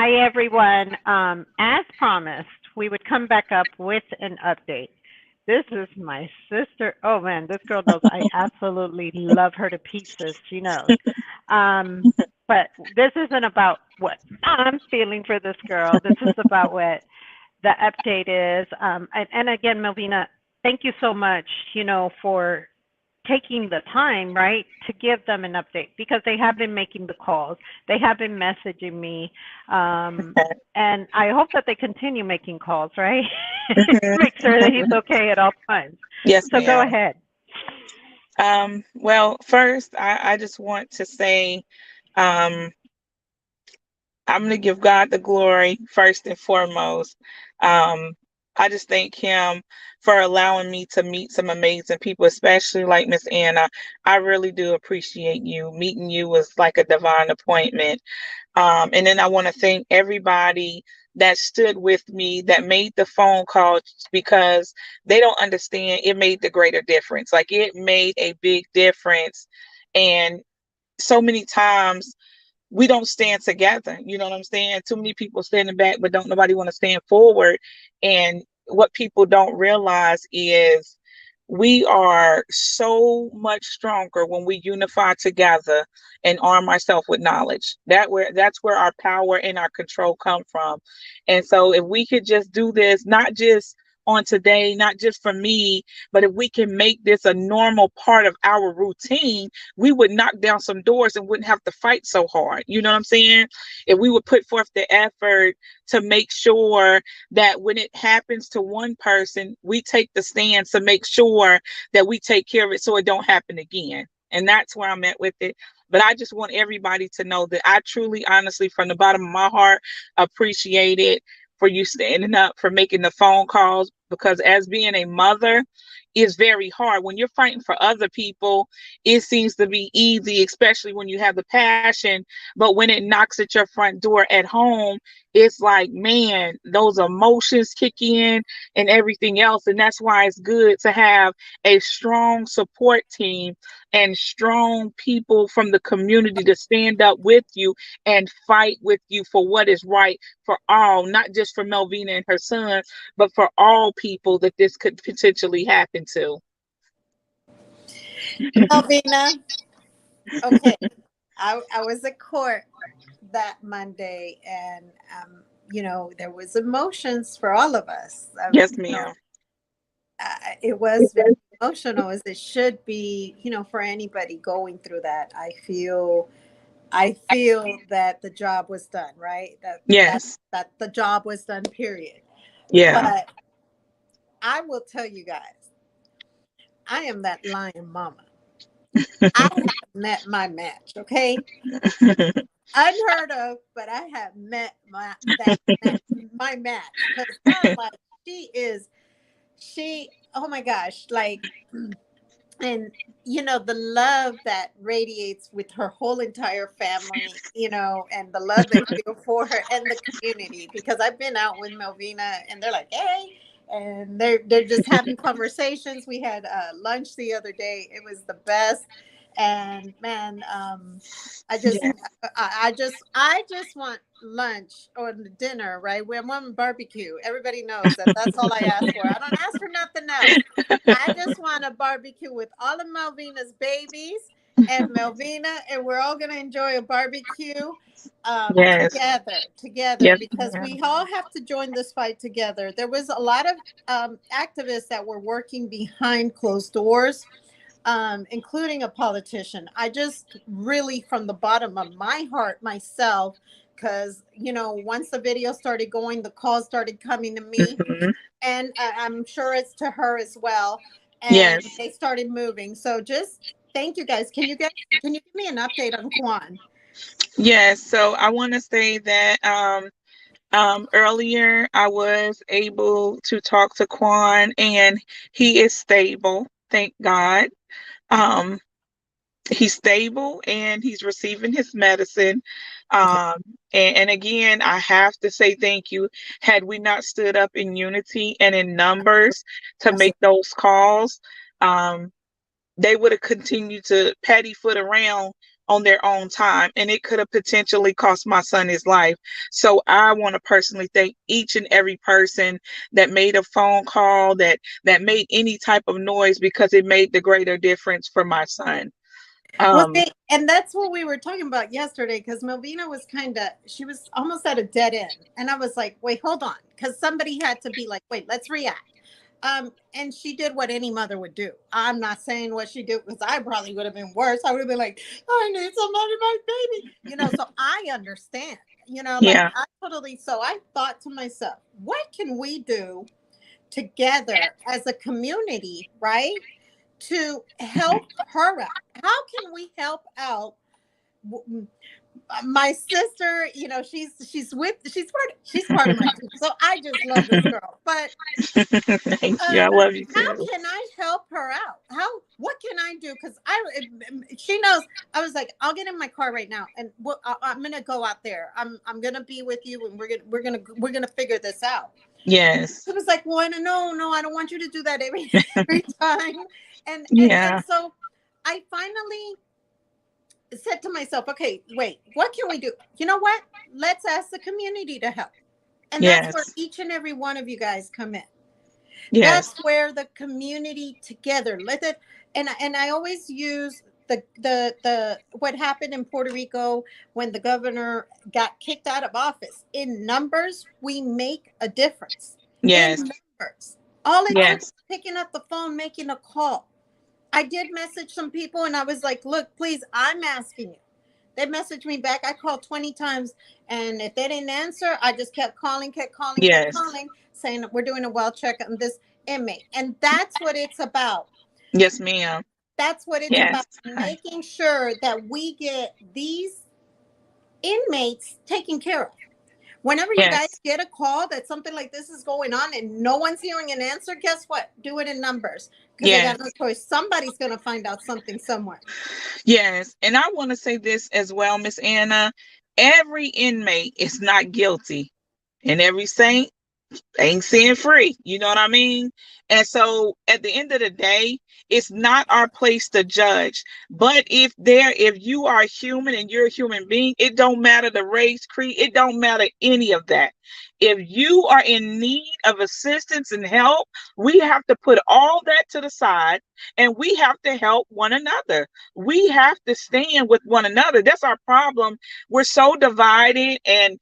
Hi, everyone. As promised, we would come back up with an update. This is my sister. Oh man, this girl knows I absolutely love her to pieces. She knows. Um, but this isn't about what I'm feeling for this girl. This is about what the update is. And again, Melvina, thank you so much, for taking the time, right, to give them an update because they have been making the calls. They have been messaging me. And I hope that they continue making calls, right? Mhm. Make sure that he's okay at all times. Yes, So go ma'am. ahead. Well, first, I just want to say um, I'm going to give God the glory first and foremost. Um, I just thank Him for allowing me to meet some amazing people, especially like Miss Anna. I really do appreciate you. Meeting you was like a divine appointment. And then I want to thank everybody that stood with me, that made the phone call because they don't understand it made the greater difference. Like it made a big difference. And so many times we don't stand together. You know what I'm saying? Too many people standing back, but don't nobody want to stand forward. And what people don't realize is we are so much stronger when we unify together and arm ourselves with knowledge. That's where our power and our control come from. And so if we could just do this, not just on today, not just for me, but if we can make this a normal part of our routine, we would knock down some doors and wouldn't have to fight so hard. You know what I'm saying? If we would put forth the effort to make sure that when it happens to one person, we take the stance to make sure that we take care of it so it don't happen again. And that's where I'm at with it. But I just want everybody to know that I truly, honestly, from the bottom of my heart, appreciate it for you standing up, for making the phone calls, because as being a mother is very hard. When you're fighting for other people, it seems to be easy, especially when you have the passion. But when it knocks at your front door at home, it's like, man, those emotions kick in and everything else. And that's why it's good to have a strong support team and strong people from the community to stand up with you and fight with you for what is right for all, not just for Melvina and her son, but for all people that this could potentially happen to. Melvina, okay. I was at court that Monday, and there was emotions for all of us. Yes, ma'am. It was very emotional, as it should be. For anybody going through that, I feel that the job was done, right? Yes. That the job was done. Period. Yeah. But I will tell you guys, I am that lion mama. I have met my match. Okay, unheard of, but I have met my match, because I'm like, she is she. Oh my gosh, like, and the love that radiates with her whole entire family, and the love they feel for her and the community. Because I've been out with Melvina, and they're like, hey. And they're just having conversations. We had lunch the other day. It was the best. And man, I just, Yes. I just want lunch or dinner, right? We want barbecue. Everybody knows that. That's all I ask for. I don't ask for nothing else. I just want a barbecue with all of Melvina's babies and Melvina, and we're all gonna enjoy a barbecue Yes. together, Yes, because ma'am. we all have to join this fight together. There was a lot of activists that were working behind closed doors, including a politician. I just really, from the bottom of my heart, myself, because once the video started going, the calls started coming to me, Mhm. and I'm sure it's to her as well. And Yes. they started moving. So just thank you guys. Can you give me an update on Kwan? Yes. So I want to say that earlier I was able to talk to Quan and he is stable. Thank God. Um, he's stable and he's receiving his medicine. Okay. Um, and again, I have to say thank you. Had we not stood up in unity and in numbers to make Absolutely. those calls, they would have continued to patty foot around on their own time, and it could have potentially cost my son his life. So I want to personally thank each and every person that made a phone call, that made any type of noise, because it made the greater difference for my son. Well, Um, and that's what we were talking about yesterday because Melvina was she was almost at a dead end. And I was like, wait, hold on. Because somebody had to be like, wait, let's react. And she did what any mother would do. I'm not saying what she did because I probably would have been worse. I would have been like, I need somebody, my baby. So I understand, like yeah, I totally, so I thought to myself, what can we do together as a community, right? To help her out. How can we help out my sister? She's part of my team. So I just love this girl. But thank you. I love you how too. can I help her out? What can I do? Because she knows. I was like, I'll get in my car right now, and I'm gonna go out there. I'm gonna be with you, and we're gonna figure this out. Yes. It was like, well, no, I don't want you to do that every time. And Yeah. so I finally said to myself, okay, wait, what can we do? You know what? Let's ask the community to help. And that's where Yes. each and every one of you guys come in. Yes. That's where the community together, let it, and I always use the what happened in Puerto Rico when the governor got kicked out of office. In numbers, we make a difference. In Yes. numbers. All it took was Yes. picking up the phone, making a call. I did message some people and I was like, look, please, I'm asking you. They messaged me back. I called 20 times. And if they didn't answer, I just kept Yes. calling, saying we're doing a well check on this inmate. And that's what it's about. Yes, ma'am. That's what it's Yes. about. Making sure that we get these inmates taken care of. Whenever you guys Yes. get a call that something like this is going on and no one's hearing an answer, guess what? Do it in numbers because they got no Yes. choice. Somebody's going to find out something somewhere. Yes. And I want to say this as well, Miss Anna. Every inmate is not guilty, and every saint ain't sin free. You know what I mean? And so at the end of the day, it's not our place to judge. But if you are human and you're a human being, it don't matter the race, creed, it don't matter any of that. If you are in need of assistance and help, we have to put all that to the side and we have to help one another. We have to stand with one another. That's our problem. We're so divided, and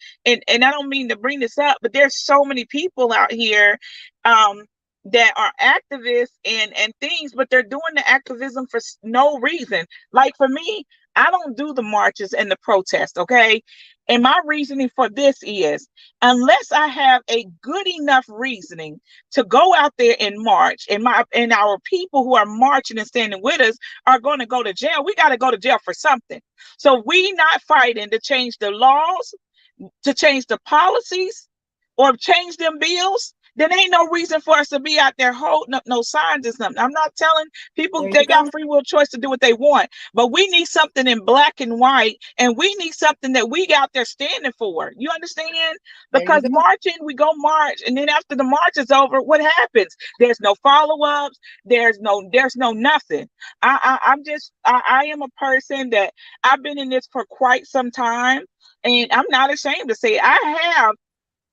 I don't mean to bring this up, but there's so many people out here um that are activists and things, but they're doing the activism for no reason. Like for me, I don't do the marches and the protests, okay? And my reasoning for this is, unless I have a good enough reasoning to go out there and march, and our people who are marching and standing with us are going to go to jail, we got to go to jail for something. So we not fighting to change the laws, to change the policies, or change them bills, then ain't no reason for us to be out there holding up no signs or something. I'm not telling people There you they got go. free will choice to do what they want, but we need something in black and white, and we need something that we out there standing for. You understand? There you Because go. marching, we go march, and then after the march is over, what happens? There's no follow-ups. There's no nothing. I am a person that I've been in this for quite some time, and I'm not ashamed to say I have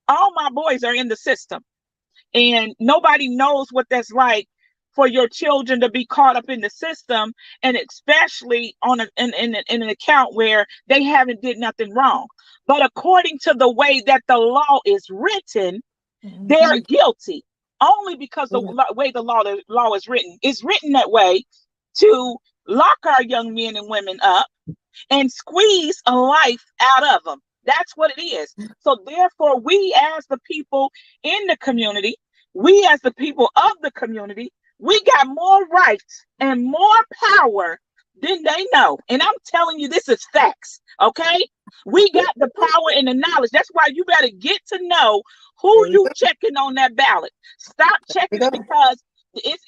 all my boys are in the system, and nobody knows what that's like for your children to be caught up in the system, and especially in an account where they haven't did nothing wrong, but according to the way that the law is written, they're Mhm. guilty only because the way the law is written. It's written that way to lock our young men and women up and squeeze a life out of them. That's what it is. So therefore, we as the people in the community, we as the people of the community, we got more rights and more power than they know. And I'm telling you, this is facts. Okay. We got the power and the knowledge. That's why you better get to know who There you you go. checking on that ballot. Stop There checking you it, go. because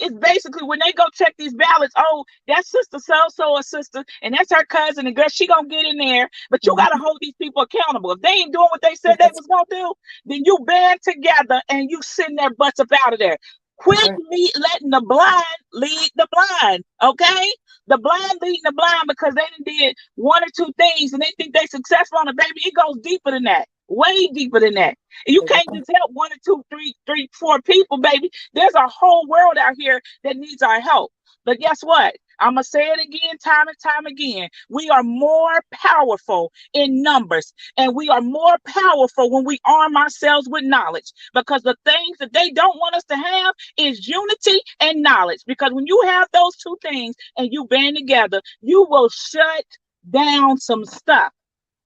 it's basically when they go check these ballots. Oh, that's sister so so a sister, and that's her cousin, and girl, she gonna get in there. But you gotta Mhm. hold these people accountable. If they ain't doing what they said they That's, was gonna do, then you band together and you send their butts up out of there. that's Quit right. letting the blind lead the blind. Okay. The blind leading the blind because they done did one or two things and they think they successful on a baby. It goes deeper than that, way deeper than that. And you can't just help one or two, three, four people, baby. There's a whole world out here that needs our help. But guess what? I'm going to say it again, time and time again. We are more powerful in numbers, and we are more powerful when we arm ourselves with knowledge, because the things that they don't want us to have is unity and knowledge. Because when you have those two things and you band together, you will shut down some stuff.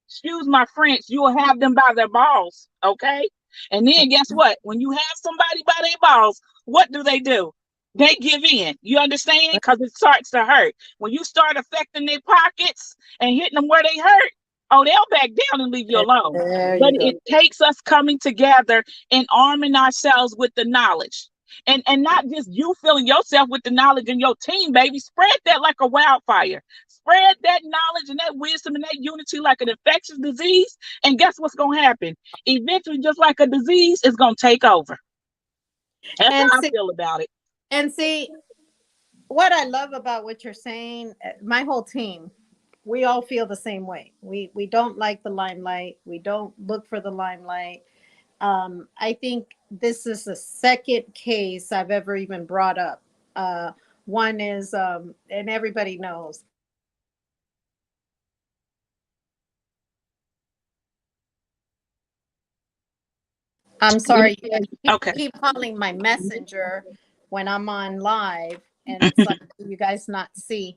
Excuse my French, you will have them by their balls, okay? And then guess what? When you have somebody by their balls, what do? They give in. You understand? Because it starts to hurt. When you start affecting their pockets and hitting them where they hurt, oh, they'll back down and leave you alone. There But you go. it takes us coming together and arming ourselves with the knowledge. And not just you filling yourself with the knowledge in your team, baby. Spread that like a wildfire. Spread that knowledge and that wisdom and that unity like an infectious disease. And guess what's going to happen? Eventually, just like a disease, it's going to take over. That's And how I see, feel about it. and see, what I love about what you're saying, my whole team, we all feel the same way. We don't like the limelight. We don't look for the limelight. I think this is the second case I've ever even brought up. One is, and everybody knows. I'm sorry, you guys Okay. keep calling my messenger when I'm on live, and it's like you guys not see.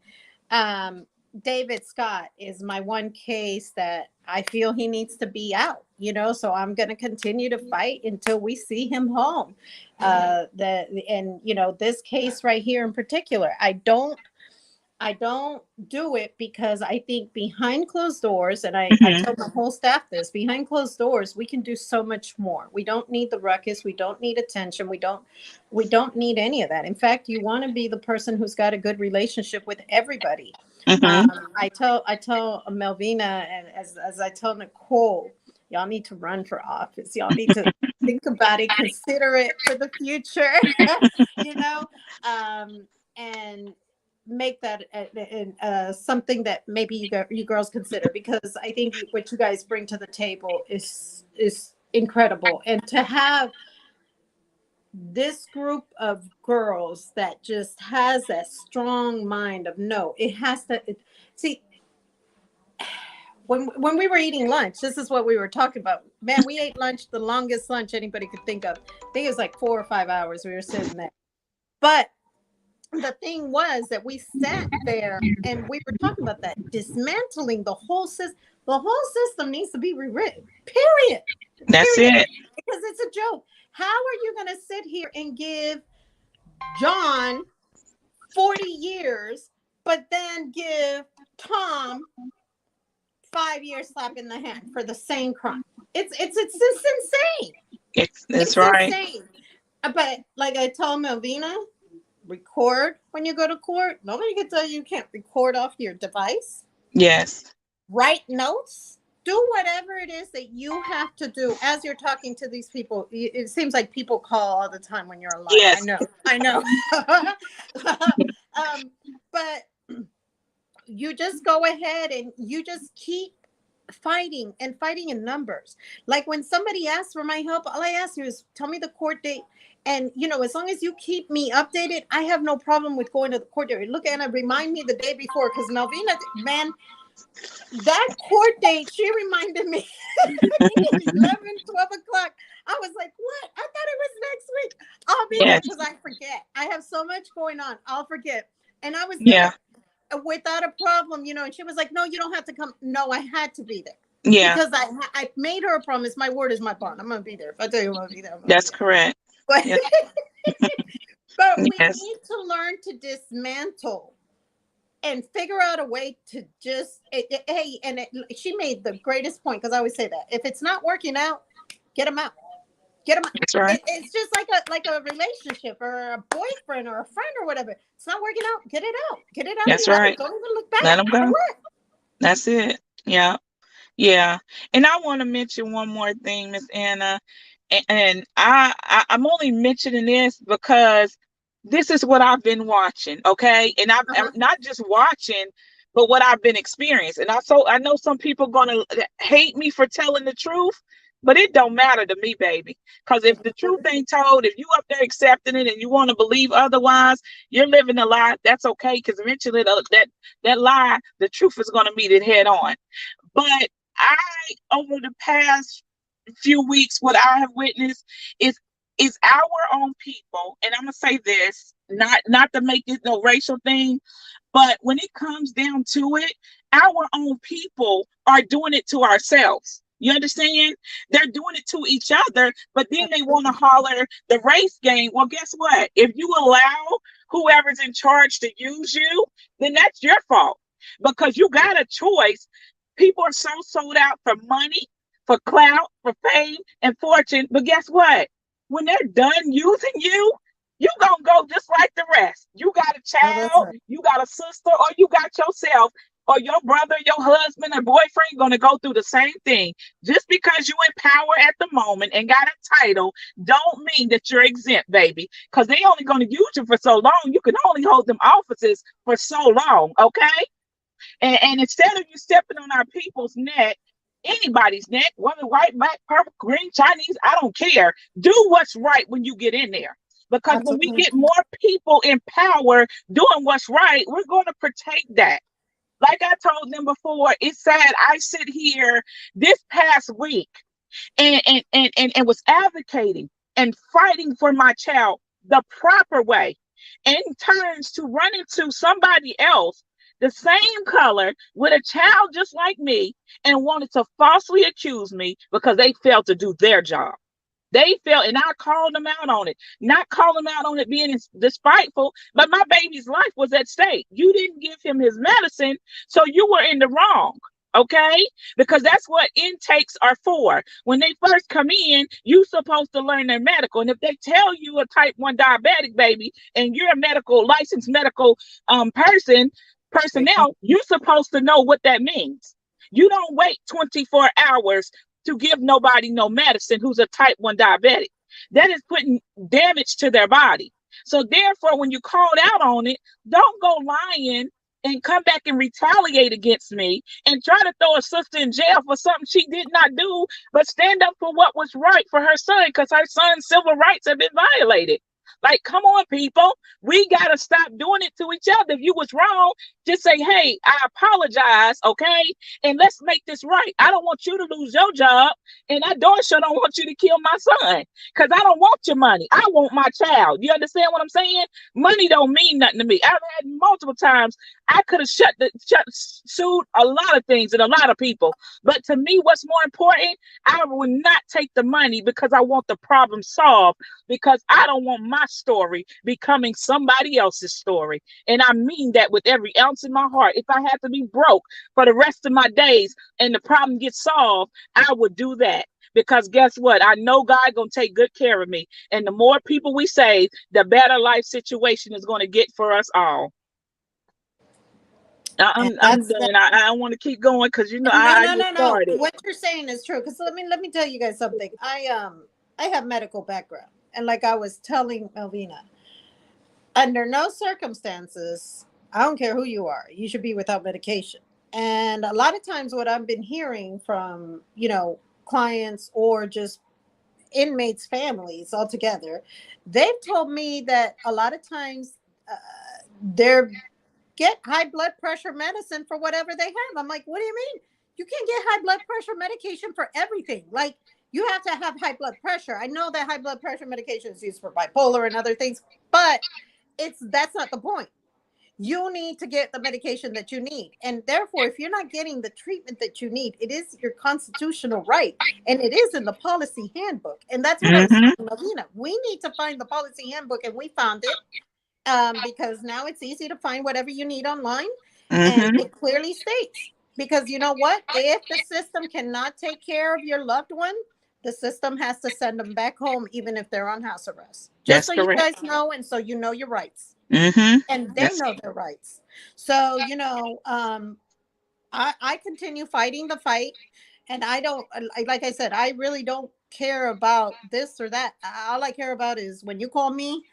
Um, David Scott is my one case that I feel he needs to be out, so I'm going to continue to fight until we see him home. This case right here in particular, I don't do it because I think behind closed doors, and I Mhm. tell my whole staff this, behind closed doors, we can do so much more. We don't need the ruckus. We don't need attention. We don't need any of that. In fact, you want to be the person who's got a good relationship with everybody. Mhm. I tell Melvina, and as I tell Nicole, y'all need to run for office. Y'all need to think about it, consider it for the future, you know, and make that something that maybe you girls consider, because I think what you guys bring to the table is incredible, and to have this group of girls that just has that strong mind of no, it has to see. When we were eating lunch, this is what we were talking about. Man, we ate lunch, the longest lunch anybody could think of. I think it was like 4 or 5 hours we were sitting there. But the thing was that we sat there and we were talking about that, dismantling the whole system. The whole system needs to be rewritten. Period. That's Period. it. Because it's a joke. How are you going to sit here and give John 40 years, but then give Tom 5 years slap in the hand for the same crime? It's just insane. It's It's right. insane. But like I told Melvina, record when you go to court. Nobody can tell you can't record off your device. Yes. Write notes. Do whatever it is that you have to do as you're talking to these people. It seems like people call all the time when you're online. Yes. I know. But you just go ahead and you just keep fighting and fighting in numbers. Like when somebody asks for my help, all I ask you is tell me the court date. And as long as you keep me updated, I have no problem with going to the court date. Look, Anna, remind me the day before, because Melvina, man, that court date, she reminded me 11, 12 o'clock. I was like, what? I thought it was next week. I'll be there, Yes. because I forget. I have so much going on. I'll forget. And I was Yeah. there without a problem, and she was like, no, you don't have to come. No, I had to be there Yeah. because I made her a promise. My word is my bond. I'm going to be there. If I tell you I'm going to be there, I'm going to be That's there. correct. But, Yes. but we Yes. need to learn to dismantle and figure out a way to just, hey, and she made the greatest point, because I always say that. If it's not working out, get them out. Get them out. That's right. It's just like a relationship or a boyfriend or a friend or whatever. It's not working out. Get it out. Get it out That's of your life. right. Don't even look Let back. them For go. what? That's it. Yeah. Yeah. And I want to mention one more thing, Miss Anna. And I'm only mentioning this because this is what I've been watching, okay? And I'm Uh-huh. not just watching, but what I've been experiencing. I know some people gonna hate me for telling the truth, but it don't matter to me, baby. Because if the truth ain't told, if you up there accepting it and you want to believe otherwise, you're living a lie. That's okay, because eventually that lie, the truth is gonna meet it head on. But I, over the past few weeks, what I have witnessed is our own people, and I'm gonna say this, not to make it no racial thing, but when it comes down to it, our own people are doing it to ourselves. You understand? They're doing it to each other, but then they want to Absolutely. holler the race game. Well, guess what? If you allow whoever's in charge to use you, then that's your fault because you got a choice. People are so sold out for money, for clout, for fame and fortune. But guess what? When they're done using you, you gonna go just like the rest. You got a Oh, that's child, right. you got a sister, or you got yourself, or your brother, your husband, or boyfriend gonna go through the same thing. Just because you in power at the moment and got a title, don't mean that you're exempt, baby. Because they only gonna use you for so long. You can only hold them offices for so long, okay? And instead of you stepping on our people's neck, anybody's neck, whether white, black, purple, green, Chinese, I don't care. Do what's right when you get in there. Because when we Absolutely. get more people in power doing what's right, we're going to protect that. Like I told them before, it's sad. I sit here this past week and was advocating and fighting for my child the proper way and turns to run into somebody else the same color with a child just like me and wanted to falsely accuse me because they failed to do their job. They felt, and I called them out on it. Not call them out on it being despiteful, but my baby's life was at stake. You didn't give him his medicine, so you were in the wrong. Okay, because that's what intakes are for. When they first come in, you supposed to learn their medical, and if they tell you a type 1 diabetic baby and you're a medical licensed medical Right. personnel, you're supposed to know what that means. You don't wait 24 hours to give nobody no medicine who's a type 1 diabetic. That is putting damage to their body. So therefore, when you called out on it, don't go lying and come back and retaliate against me and try to throw a sister in jail for something she did not do, but stand up for what was right for her son because her son's civil rights have been violated. Like, come on, people. We got to stop doing it to each other. If you was wrong, just say, hey, I apologize, okay? And let's make this right. I don't want you to lose your job, and I darn sure don't want you to kill my son because I don't want your money. I want my child. You understand what I'm saying? Money don't mean nothing to me. I've had multiple times I could have sued a lot of things and a lot of people. But to me, what's more important, I would not take the money because I want the problem solved because I don't want my story becoming somebody else's story. And I mean that with every ounce in my heart. If I have to be broke for the rest of my days and the problem gets solved, I would do that. Because guess what? I know God gonna take good care of me. And the more people we save, the better life situation is gonna get for us all. And I'm done. I don't want to keep going because no, I no, get no, no. started. What you're saying is true. Because let me tell you guys something. I have medical background, and like I was telling Melvina, under no circumstances, I don't care who you are, you should be without medication. And a lot of times, what I've been hearing from clients or just inmates' families altogether, they've told me that a lot of times they're get high blood pressure medicine for whatever they have. I'm like, what do you mean? You can't get high blood pressure medication for everything. Like, you have to have high blood pressure. I know that high blood pressure medication is used for bipolar and other things, but that's not the point. You need to get the medication that you need. And therefore, if you're not getting the treatment that you need, it is your constitutional right. And it is in the policy handbook. And that's what I was Mm-hmm. telling Melina. We need to find the policy handbook, and we found it, because now it's easy to find whatever you need online, and Mm-hmm. it clearly states, because you know what, if the system cannot take care of your loved one, the system has to send them back home even if they're on house arrest, just That's so you correct. guys know, and so you know your rights Mm-hmm. and they That's know their rights. So I continue fighting the fight, and I don't, like I said, I really don't care about this or that. All I care about is when you call me,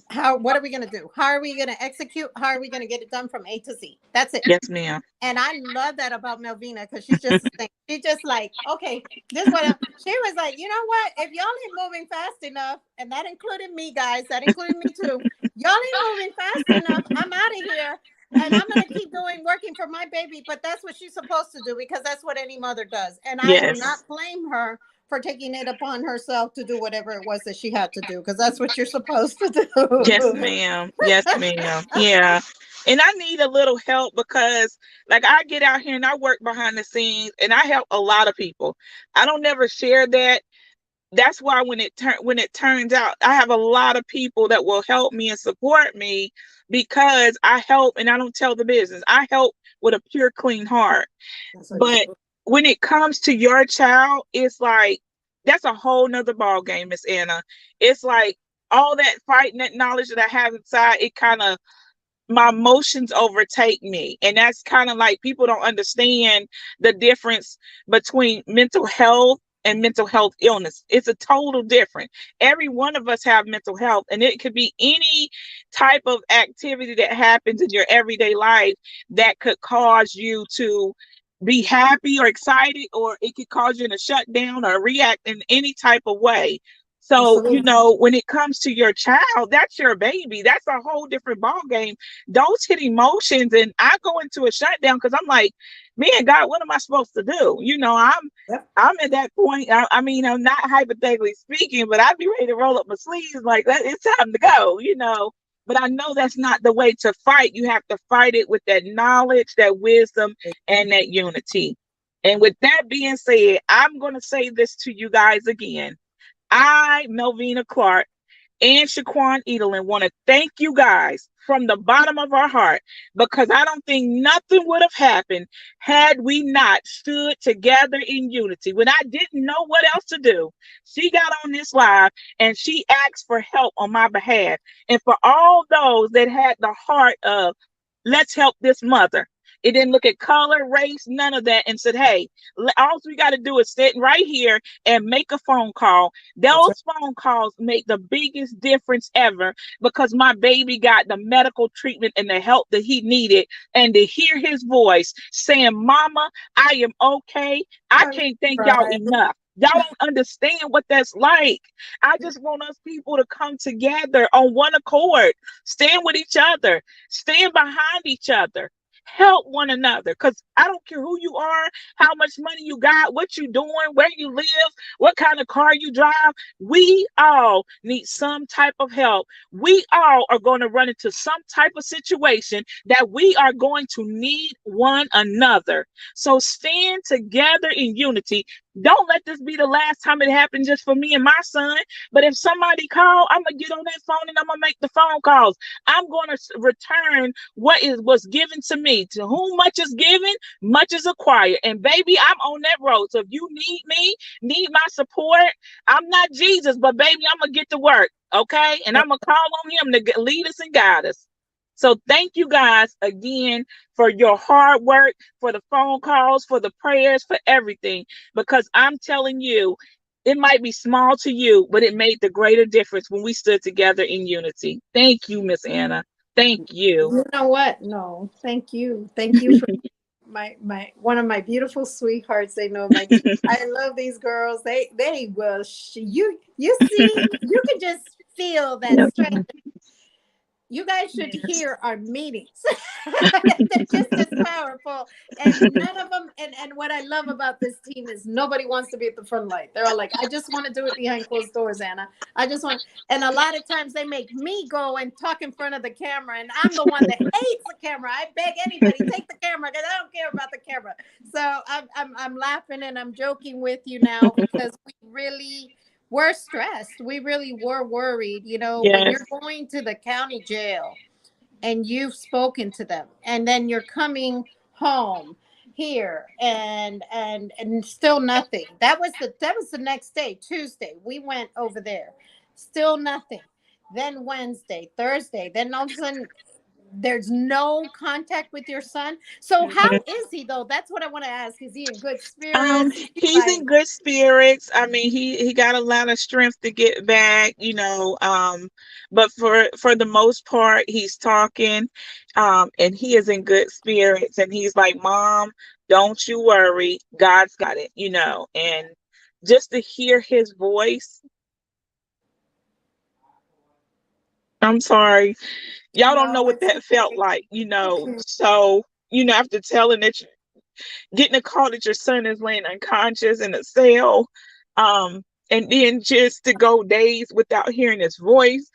How, what are we going to do? How are we going to execute? How are we going to get it done from A to Z? That's it. Yes, ma'am. And I love that about Melvina, because she's just the same. She's just like, okay, this what she was like, you know what? If y'all ain't moving fast enough, and that included me, guys, that included me too. Y'all ain't moving fast enough. I'm out of here. And I'm gonna keep doing working for my baby. But that's what she's supposed to do, because that's what any mother does. And I do Yes. not blame her for taking it upon herself to do whatever it was that she had to do, because that's what you're supposed to Yes, do. ma'am. Yes, ma'am. Yeah. And I need a little help because like I get out here and I work behind the scenes and I help a lot of people. I don't never share that. That's why when it turns out I have a lot of people that will help me and support me because I help and I don't tell the business. I help with a pure clean heart. That's what you But do. when it comes to your child, it's like that's a whole nother ball game, Miss Anna. It's like all that fighting, that knowledge that I have inside, it kind of my emotions overtake me. And that's kind of like people don't understand the difference between mental health and mental health illness. It's a total different. Every one of us have mental health, and it could be any type of activity that happens in your everyday life that could cause you to be happy or excited, or it could cause you to shut down or react in any type of way. So, Absolutely. when it comes to your child, that's your baby. That's a whole different ball game. Those hit emotions, and I go into a shutdown because I'm like, man, God, what am I supposed to do? Yep. I'm at that point. I mean, I'm not hypothetically speaking, but I'd be ready to roll up my sleeves like that. It's time to go. But I know that's not the way to fight. You have to fight it with that knowledge, that wisdom, and that unity. And with that being said, I'm going to say this to you guys again. I, Melvina Clark, and Shaquan Edelin want to thank you guys from the bottom of our heart because I don't think nothing would have happened had we not stood together in unity. When I didn't know what else to do, she got on this live and she asked for help on my behalf. And for all those that had the heart of, let's help this mother. It didn't look at color, race, none of that, and said, hey, all we got to do is sit right here and make a phone call. That's right. Those phone calls make the biggest difference ever because my baby got the medical treatment and the help that he needed. And to hear his voice saying, Mama, I am okay. I I'm can't thank y'all crying. enough. Y'all don't understand what that's like. I just want us people to come together on one accord, stand with each other, stand behind each other, help one another. Because I don't care who you are, how much money you got, what you doing, where you live, what kind of car you drive. We all need some type of help. We all are going to run into some type of situation that we are going to need one another. So stand together in unity. Don't let this be the last time it happened just for me and my son. But if somebody call, I'm gonna get on that phone and I'm gonna make the phone calls. I'm gonna return what is was given to me. To whom much is given, much is acquired. And baby, I'm on that road. So if you need me, need my support, I'm not Jesus, but baby, I'm gonna get to work. Okay. And I'm gonna call on him to lead us and guide us. So thank you guys again for your hard work, for the phone calls, for the prayers, for everything. Because I'm telling you, it might be small to you, but it made the greater difference when we stood together in unity. Thank you, Miss Anna. Thank you. You know what? No, thank you. Thank you for my one of my beautiful sweethearts. They know my. I love these girls. They will. You see, you can just feel that Yes, strength. You guys should hear our meetings. They're just as powerful. And none of them, and what I love about this team is nobody wants to be at the front light. They're all like, I just want to do it behind closed doors, Anna. I just want, and a lot of times they make me go and talk in front of the camera, and I'm the one that hates the camera. I beg anybody, take the camera because I don't care about the camera. So I'm laughing and I'm joking with you now because we really we're stressed. We really were worried. You know, when yes, you're going to the county jail and you've spoken to them, and then you're coming home here and still nothing. That was the next day, Tuesday. We went over there. Still nothing. Then Wednesday, Thursday, then all of a sudden there's no contact with your son. So how is he though? That's what I want to ask. Is he in good spirits? Is he He's in like, good spirits. I mean, he got a lot of strength to get back, but for the most part, he's talking, and he is in good spirits, and he's like, "Mom, don't you worry, God's got it," and just to hear his voice, I'm sorry, y'all don't know no, what it's that felt okay. like, so, after telling that getting a call that your son is laying unconscious in a cell, and then just to go days without hearing his voice.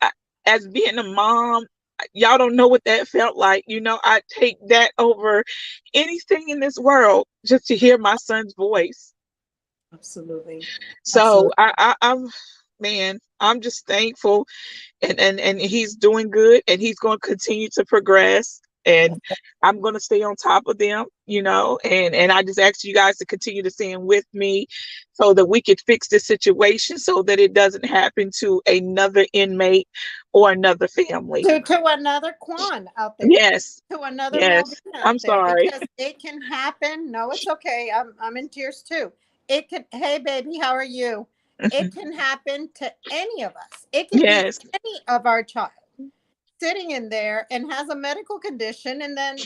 I- as being a mom, y'all don't know what that felt like. I take that over anything in this world just to hear my son's voice. Absolutely. So Absolutely. I'm, man, I'm just thankful, and he's doing good, and he's going to continue to progress, and I'm going to stay on top of them, and I just ask you guys to continue to stand with me so that we could fix this situation so that it doesn't happen to another inmate or another family. To another Quan out there, Yes, to another yes, Melvina I'm out there, sorry. because it can happen. No, it's okay. I'm in tears too. It can. Hey, baby, how are you? It can happen to any of us. It can be Yes, any of our child sitting in there and has a medical condition, and then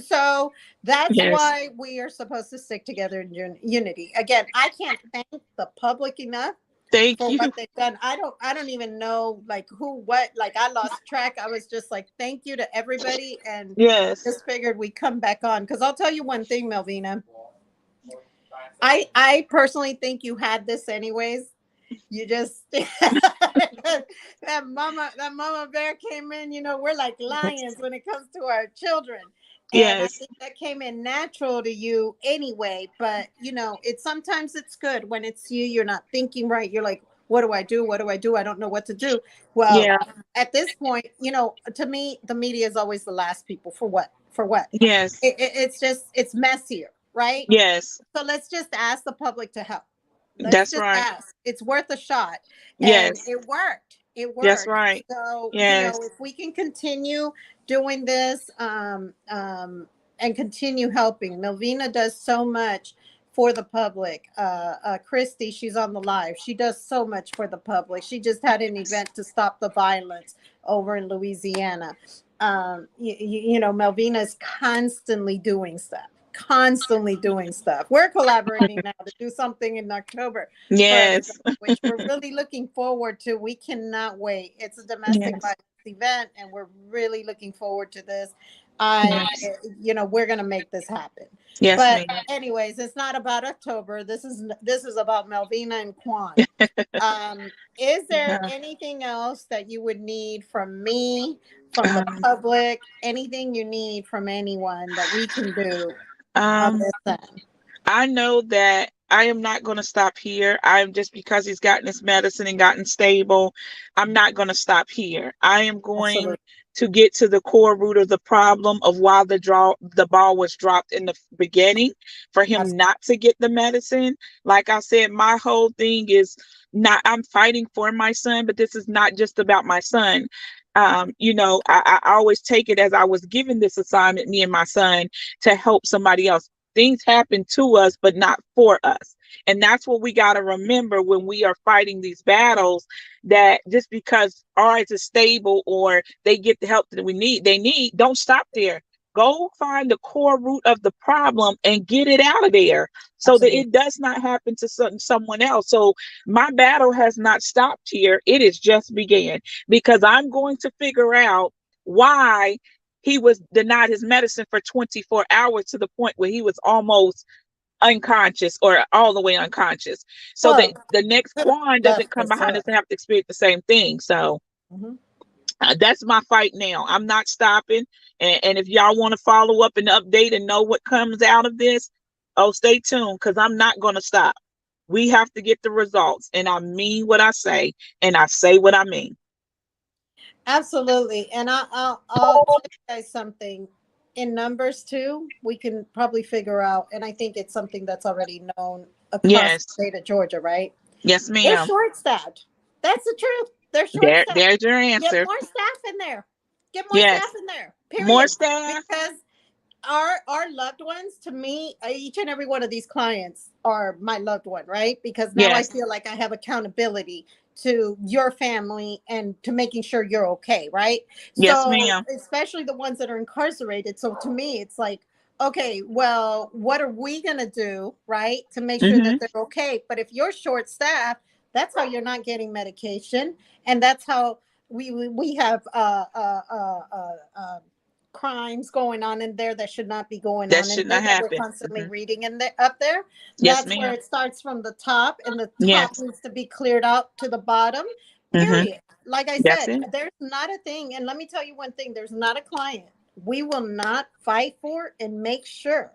so that's yes, why we are supposed to stick together in unity. Again, I can't thank the public enough thank for you. what they've done. I don't even know like who, what, like I lost track. I was just like, thank you to everybody, and Yes, just figured we come back on, because I'll tell you one thing, Melvina. I personally think you had this anyways. You just that mama bear came in. We're like lions when it comes to our children, and I yes, think that came in natural to you anyway. But it's sometimes it's good when it's you. You're not thinking right. You're like, what do I do? What do I do? I don't know what to do. Well, yeah, at this point, to me, the media is always the last people. For what? For what? yes, It's just it's messier, right? yes, So let's just ask the public to help. Let's that's just right. ask. It's worth a shot. And Yes, it worked. It that's worked. right. So, Yes, if we can continue doing this, and continue helping, Melvina does so much for the public. Christy, she's on the live. She does so much for the public. She just had an event to stop the violence over in Louisiana. Melvina is constantly doing stuff. We're collaborating now to do something in October for an yes, event, which we're really looking forward to. We cannot wait. It's a domestic yes, violence event, and we're really looking forward to this. I, yes, we're gonna make this happen. yes, But ma'am. anyways, it's not about October. This is about Melvina and Quan. Is there Yeah. anything else that you would need from me, from the Um, public, anything you need from anyone that we can do on um, this end? I know that I am not going to stop here. I'm just because he's gotten his medicine and gotten stable. I'm not going to stop here. I am going Absolutely. to get to the core root of the problem of why the ball was dropped in the beginning for him Absolutely. not to get the medicine. Like I said, my whole thing is not I'm fighting for my son, but this is not just about my son. I always take it as I was given this assignment, me and my son, to help somebody else. Things happen to us, but not for us. And that's what we got to remember when we are fighting these battles, that just because ours is stable or they get the help that they need, don't stop there. Go find the core root of the problem and get it out of there so that Absolutely. it does not happen to someone else. So my battle has not stopped here. It has just began because I'm going to figure out why he was denied his medicine for 24 hours to the point where he was almost unconscious or all the way unconscious, so that Well, the next good Quan left doesn't come us behind us up. and have to experience the same thing. So Mhm. that's my fight now. I'm not stopping. And if y'all want to follow up and update and know what comes out of this, oh, stay tuned because I'm not going to stop. We have to get the results. And I mean what I say, and I say what I mean. Absolutely. And I'll tell you guys something. In numbers too, we can probably figure out, and I think it's something that's already known across the Yes. state of Georgia, right? Yes, We're ma'am. short staffed. That's the truth. They're short staffed. There's your Get answer. more staff in there. Get more staff Yes. in there. More Period. staff. Because our loved ones, to me, each and every one of these clients are my loved one, right? Because now I Yes. feel like I have accountability to your family and to making sure you're okay, right? Yes, So ma'am. especially the ones that are incarcerated. So to me, it's like, okay, well, what are we going to do, right, to make sure that Mm-hmm. they're okay? But if you're short staffed, that's how you're not getting medication, and that's how we have crimes going on in there that should not be going That on in should there, not that we're happen. constantly Hmm. reading in there up there. Yes, That's where ma'am. it starts from the top, and the top Yes. needs to be cleared out to the bottom. Mm-hmm. Period. Like I That's said, it. there's not a thing, and let me tell you one thing: there's not a client we will not fight for and make sure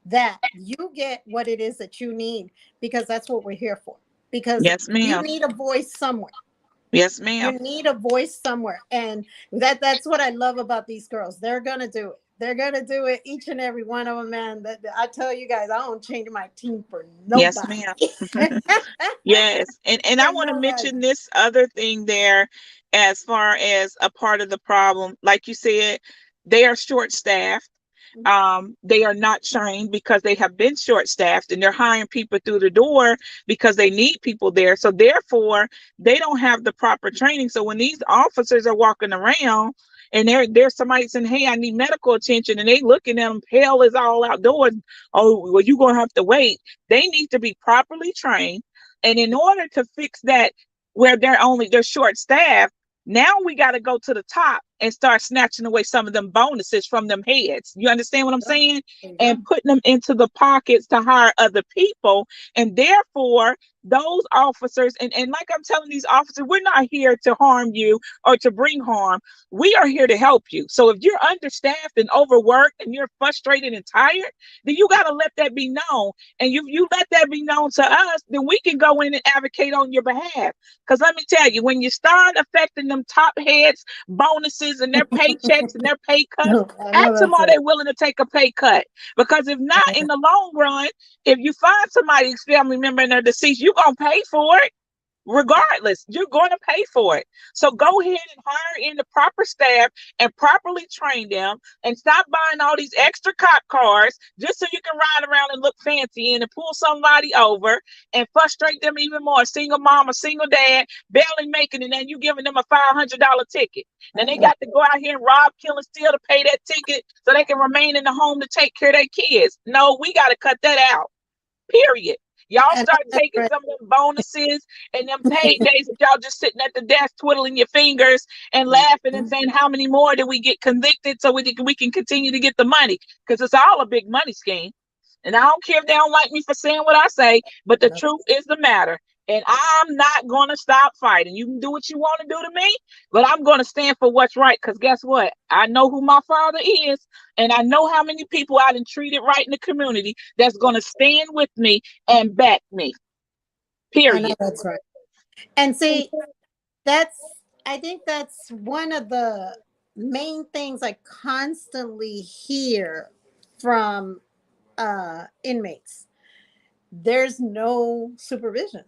that you get what it is that you need, because that's what we're here for. Because Yes, you ma'am. need a voice somewhere. Yes, You ma'am. need a voice somewhere, and that's what I love about these girls. They're gonna do it. They're gonna do it, each and every one of them, man. I tell you guys, I don't change my team for Yes, nobody. ma'am. Yes. And I For want to nobody. mention this other thing there as far as a part of the problem. Like you said, they are short staffed. They are not trained because they have been short staffed, and they're hiring people through the door because they need people there. So therefore, they don't have the proper training. So when these officers are walking around and there's somebody saying, "Hey, I need medical attention," and they looking at them pale as all outdoors, "Oh, well, you're gonna have to wait." They need to be properly trained. And in order to fix that, where they're short staffed, now we got to go to the top and start snatching away some of them bonuses from them heads. You understand what I'm Yeah, saying? there you And go. putting them into the pockets to hire other people. And therefore, those officers, and like I'm telling these officers, we're not here to harm you or to bring harm. We are here to help you. So if you're understaffed and overworked and you're frustrated and tired, then you got to let that be known. And you let that be known to us, then we can go in and advocate on your behalf. Because let me tell you, when you start affecting them top heads, bonuses and their paychecks and their pay cuts, I know ask them that's are right. they willing to take a pay cut? Because if not, in the long run, if you find somebody's family member and they're deceased, you're gonna pay for it. Regardless, you're going to pay for it. So go ahead and hire in the proper staff and properly train them, and stop buying all these extra cop cars just so you can ride around and look fancy and pull somebody over and frustrate them even more. A single mom, a single dad, barely making it, and then you giving them a $500 ticket. Then they got to go out here and rob, kill, and steal to pay that ticket so they can remain in the home to take care of their kids. No, we got to cut that out. Period. Y'all I know start that's taking right. some of them bonuses and them paid days that y'all just sitting at the desk twiddling your fingers and laughing and Mhm. saying, how many more did we get convicted so we can continue to get the money? Because it's all a big money scheme. And I don't care if they don't like me for saying what I say, but the No. truth is the matter. And I'm not going to stop fighting. You can do what you want to do to me, but I'm going to stand for what's right. Because guess what? I know who my father is, and I know how many people I done treated right in the community that's going to stand with me and back me. I know Period. that's right. And see, that's I think that's one of the main things I constantly hear from inmates. There's no supervision.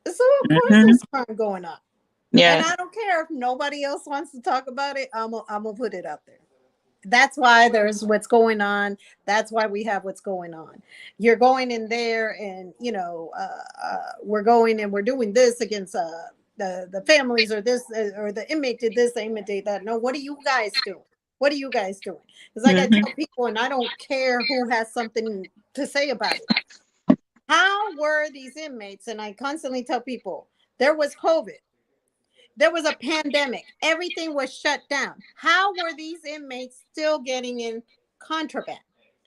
So of course Hmm. there's crime going on. And Yes. I don't care if nobody else wants to talk about it. I'm gonna put it out there. That's why there's what's going on. That's why we have what's going on. You're going in there, and we're going and we're doing this against the families, or this or the inmate did this, the inmate did that. No, what are you guys doing? What are you guys doing? It's like I Hmm. tell people, and I don't care who has something to say about it. How were these inmates? And I constantly tell people there was COVID, there was a pandemic, everything was shut down. How were these inmates still getting in contraband,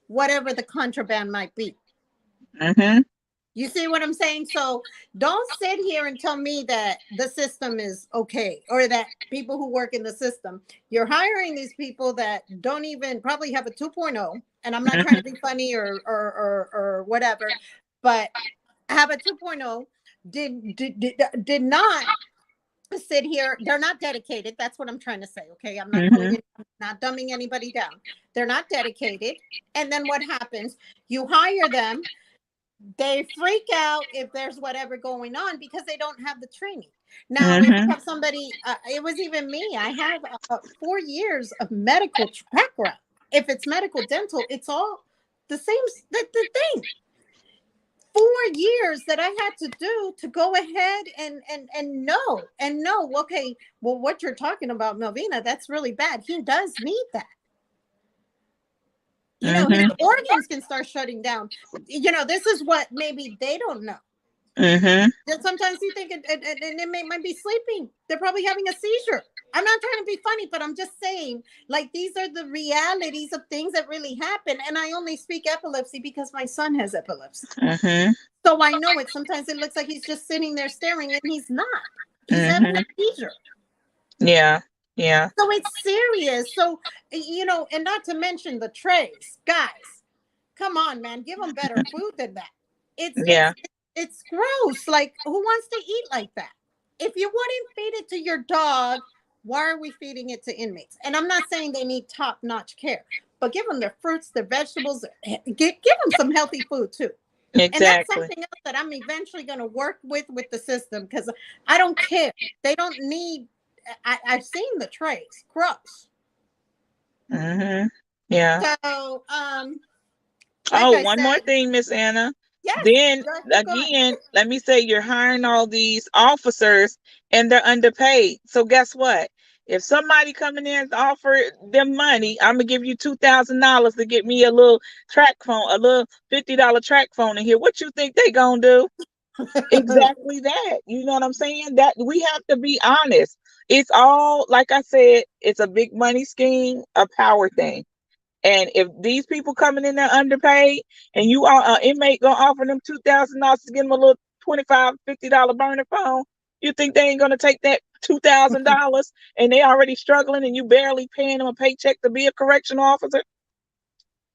whatever the contraband might be? Hmm. You see what I'm saying? So don't sit here and tell me that the system is okay, or that people who work in the system, you're hiring these people that don't even probably have a 2.0. And I'm not trying to Hmm. be funny or whatever, but have a 2.0, did not sit here. They're not dedicated. That's what I'm trying to say. Okay. I'm not calling Hmm. it, I'm not dumbing anybody down. They're not dedicated. And then what happens? You hire them. They freak out if there's whatever going on because they don't have the training. Now, if you Mm-hmm. have somebody, it was even me. I have 4 years of medical background. If it's medical dental, it's all the same. The thing. 4 years that I had to do to go ahead and know. Okay, well, what you're talking about, Melvina, that's really bad. He does need that. His Mm-hmm. organs can start shutting down. This is what maybe they don't know. Mm-hmm. That sometimes you think might be sleeping. They're probably having a seizure. I'm not trying to be funny, but I'm just saying, like, these are the realities of things that really happen. And I only speak epilepsy because my son has epilepsy. Mm-hmm. So I know it. Sometimes it looks like he's just sitting there staring, and he's not. He's having Mm-hmm. a seizure. Yeah. Yeah. So it's serious. So, and not to mention the trays. Guys, come on, man. Give them better food than that. It's it's Yeah. it's gross. Like, who wants to eat like that? If you wouldn't feed it to your dog, why are we feeding it to inmates? And I'm not saying they need top-notch care, but give them their fruits, their vegetables. Give them some healthy food too. And that's Exactly. something else that I'm eventually going to work with the system, because I don't care. They don't need. I've seen the trays. Gross. Mm-hmm. Yeah. So, like Oh, I one more said, thing, Miss Anna. yes. Then Go ahead. again, let me say you're hiring all these officers and they're underpaid. So guess what? If somebody coming in to offer them money, I'm gonna give you $2,000 to get me a little track phone, a little $50 track phone in here. What you think they gonna do? Exactly that. You know what I'm saying? That we have to be honest. It's all, like I said, it's a big money scheme, a power thing. And if these people coming in there underpaid, and you are an inmate gonna offer them $2,000 to get them a little $25, $50 burner phone, you think they ain't gonna take that $2,000, and they already struggling, and you barely paying them a paycheck to be a correctional officer?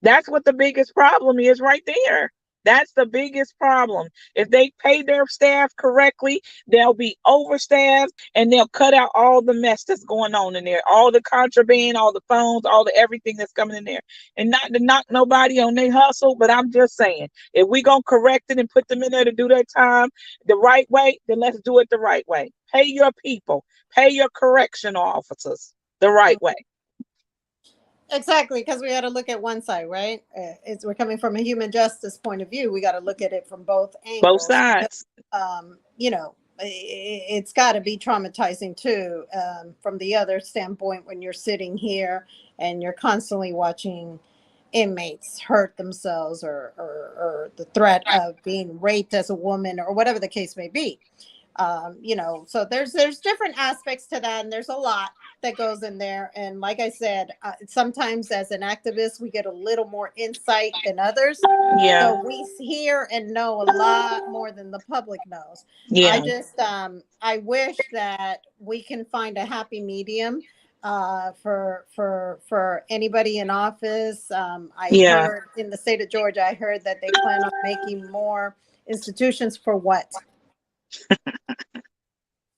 That's what the biggest problem is right there. That's the biggest problem. If they pay their staff correctly, they'll be overstaffed, and they'll cut out all the mess that's going on in there, all the contraband, all the phones, all the everything that's coming in there. And not to knock nobody on their hustle, but I'm just saying, if we gonna correct it and put them in there to do their time the right way, then let's do it the right way. Pay your people, pay your correctional officers the right way. Exactly, because we got to look at one side, right? We're coming from a human justice point of view. We got to look at it from both Both angles. sides. It's got to be traumatizing too, from the other standpoint, when you're sitting here and you're constantly watching inmates hurt themselves, or the threat of being raped as a woman, or whatever the case may be. So there's different aspects to that, and there's a lot that goes in there. And like I said, sometimes as an activist, we get a little more insight than others. Yeah. So we hear and know a lot more than the public knows. I Yeah. just I wish that we can find a happy medium, for anybody in office. I Yeah. heard in the state of Georgia, I heard that they plan on making more institutions. For what?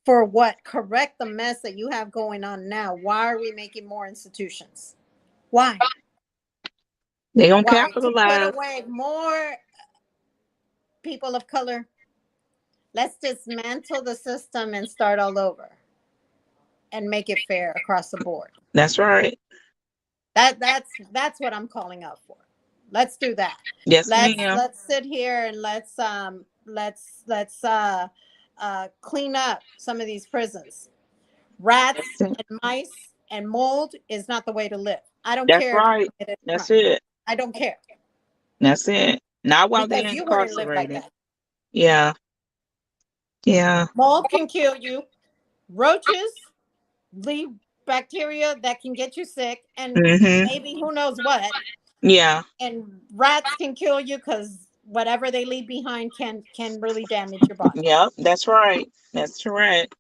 For what? Correct the mess that you have going on now. Why are we making more institutions? Why? They gonna Why? To put capitalize. away more people of color? Let's dismantle the system and start all over and make it fair across the board. That's right. That's what I'm calling out for. Let's do that. Yes, Let's ma'am. let's sit here and let's clean up some of these prisons. Rats and mice and mold is not the way to live. I don't That's care if you right. committed a That's crime. it. I don't care, That's it. Not while they're because you wouldn't live like incarcerated. that. Yeah. Yeah. Mold can kill you. Roaches leave bacteria that can get you sick, and Mm-hmm. maybe who knows what. Yeah. And rats can kill you, because whatever they leave behind can really damage your body. Yep. That's right. That's correct.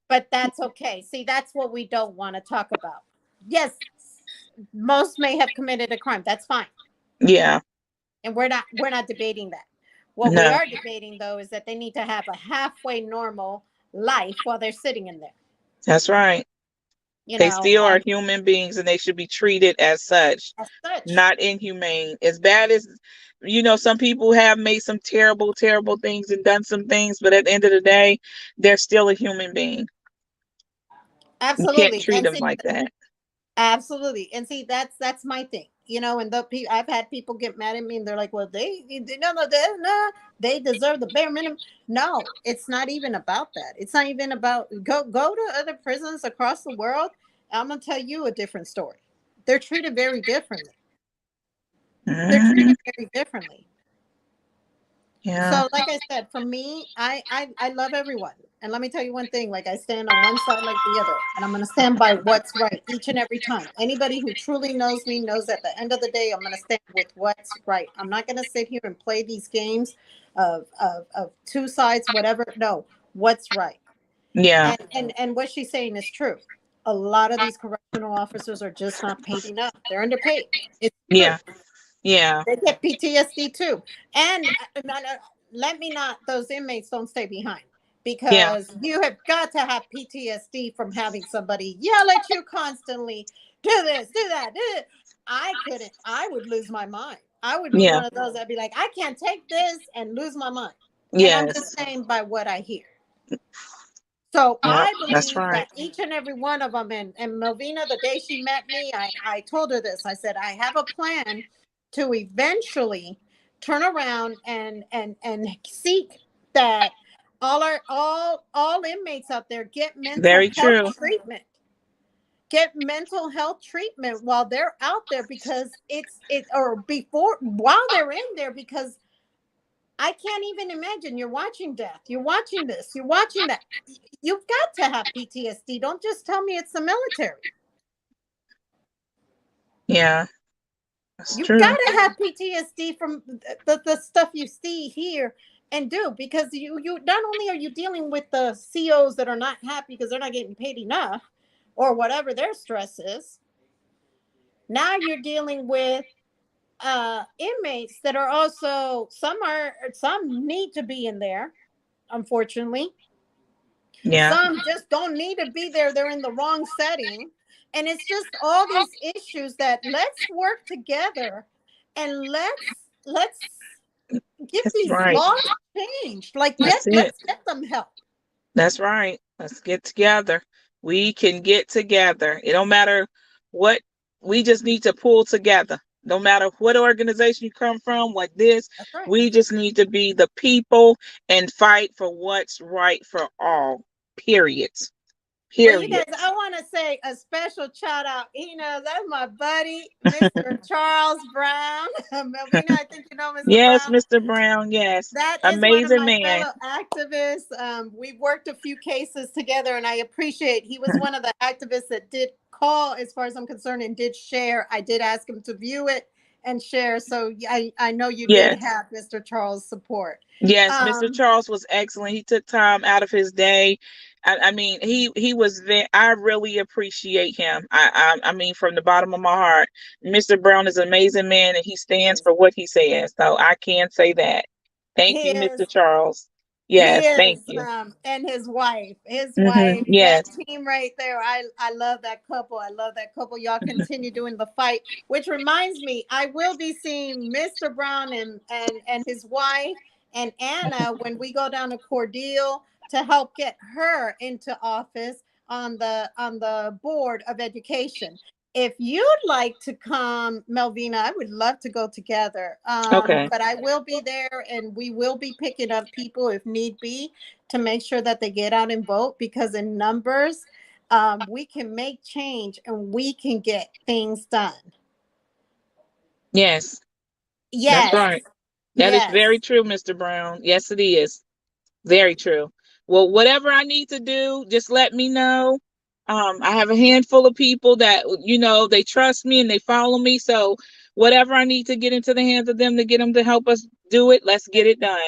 But that's okay. See, that's what we don't want to talk about. Yes, most may have committed a crime. That's fine. Yeah. And we're not debating that. What we No. are debating, though, is that they need to have a halfway normal life while they're sitting in there. That's right. They still are And human beings, and they should be treated as such, as such, not inhumane. As bad as some people have made some terrible, terrible things and done some things, but at the end of the day, they're still a human being. You can't Absolutely. treat And them see, like that. absolutely. And see, that's my thing. And I've had people get mad at me, and they're like, "Well, no, they deserve the bare minimum." No, it's not even about that. It's not even about go to other prisons across the world. I'm gonna tell you a different story. They're treated very differently. They're Mhm. treated very differently. Yeah. So, like I said, for me, I love everyone. And let me tell you one thing, like I stand on one side like the other, and I'm going to stand by what's right each and every time. Anybody who truly knows me knows at the end of the day, I'm going to stand with what's right. I'm not going to sit here and play these games of two sides, whatever. No, what's right. Yeah. And what she's saying is true. A lot of these correctional officers are just not paid enough. They're underpaid. It's true. Yeah. Yeah. They get PTSD too. And let me not, those inmates don't stay behind, Yeah. because you have got to have PTSD from having somebody yell at you constantly, do this, do that, do it. I couldn't, I would lose my mind. I would be Yeah. one of those that'd be like, I can't take this, and lose my mind. And I'm just Yes. saying by what I hear. So Yep. I That's believe right. that each and every one of them, and Melvina, the day she met me, I told her this. I said, I have a plan to eventually turn around and seek that all inmates out there get mental Very health true. treatment. Get mental health treatment while they're out there, because or before, while they're in there, because I can't even imagine. You're watching death. You're watching this. You're watching that. You've got to have PTSD. Don't just tell me it's the military. Yeah. That's You've got true. to have PTSD from the stuff you see here and do, because you not only are you dealing with the COs that are not happy because they're not getting paid enough or whatever their stress is. Now you're dealing with inmates that are also, some need to be in there, unfortunately. Yeah. Some just don't need to be there. They're in the wrong setting. And it's just all these issues that, let's work together, and let's get That's these right. laws changed. Like, That's it. let's get them help. That's right. Let's get together. We can get together. It don't matter what, we just need to pull together. No matter what organization you come from, what this, That's right. we just need to be the people and fight for what's right for all. Period. Well, you guys, Period. I want to say a special shout out. That's my buddy, Mr. Charles Brown. Melvina, I think you know Mr. Yes, Brown. Mr. Brown. Yes. That is one of Amazing my man. fellow activists. We've worked a few cases together, and I appreciate, he was one of the activists that did call, as far as I'm concerned, and did share. I did ask him to view it and share. So I know you did Yes. have Mr. Charles' support. Yes, Mr. Um, Charles was excellent. He took time out of his day. I mean, he was there. I really appreciate him. I mean, from the bottom of my heart, Mr. Brown is an amazing man, and he he stands is. for what he says. So I can say that. Thank He you, Mr. is. Charles. He Yes, thank is, you. and his wife, that Yes, team right there. I love that couple. I love that couple. Y'all continue doing the fight. Which reminds me, I will be seeing Mr. Brown and his wife and Anna when we go down to Cordele to help get her into office on the board of education. If you'd like to come, Melvina, I would love to go together. okay. But I will be there, and we will be picking up people if need be, to make sure that they get out and vote, because in numbers, we can make change and we can get things done. Yes, that's Yes, right. That is very yes. true, Mr. Brown. Yes, it is. Very true. Well, whatever I need to do, just let me know. I have a handful of people that, they trust me and they follow me. So whatever I need to get into the hands of them to get them to help us do it, let's get it done.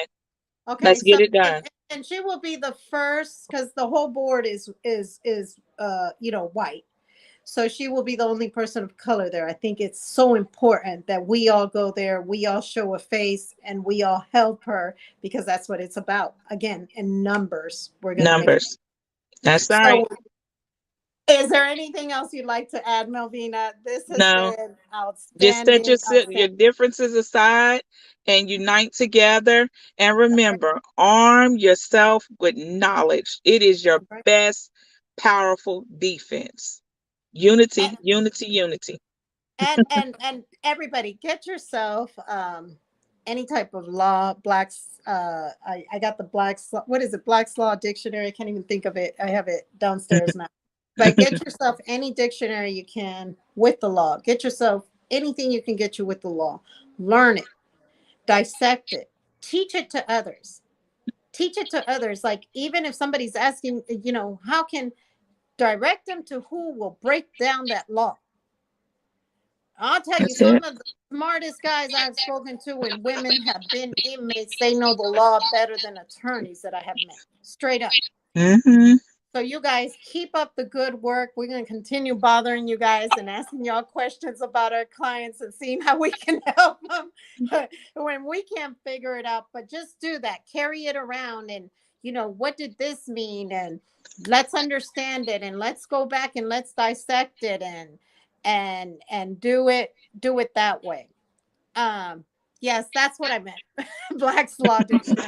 Okay, Let's so get it and done. and she will be the first, because the whole board is white. So she will be the only person of color there. I think it's so important that we all go there, we all show a face, and we all help her, because that's what it's about. Again, in numbers, we're going to make it. Numbers. That's So right. Is there anything else you'd like to add, Melvina? This has No, been just set outstanding, your outstanding. differences aside and unite together. And remember, arm yourself with knowledge. It is your Right. best powerful defense. And, Unity, unity, unity. and everybody get yourself any type of law, Black's I got the Black's what is it, Black's Law Dictionary. I can't even think of it. I have it downstairs now. But get yourself any dictionary you can with the law. Get yourself anything you can get you with the law. Learn it, dissect it, teach it to others. Teach it to others. Like even if somebody's asking, how can direct them to who will break down that law. I'll tell you, That's some it. of the smartest guys I've spoken to and women have been inmates. They know the law better than attorneys that I have met. Straight up. Mm-hmm. So you guys keep up the good work. We're going to continue bothering you guys and asking y'all questions about our clients and seeing how we can help them when we can't figure it out. But just do that. Carry it around and, what did this mean? And let's understand it and let's go back and let's dissect it and do it that way. Um, yes, that's what I meant. Black's Law Dictionary.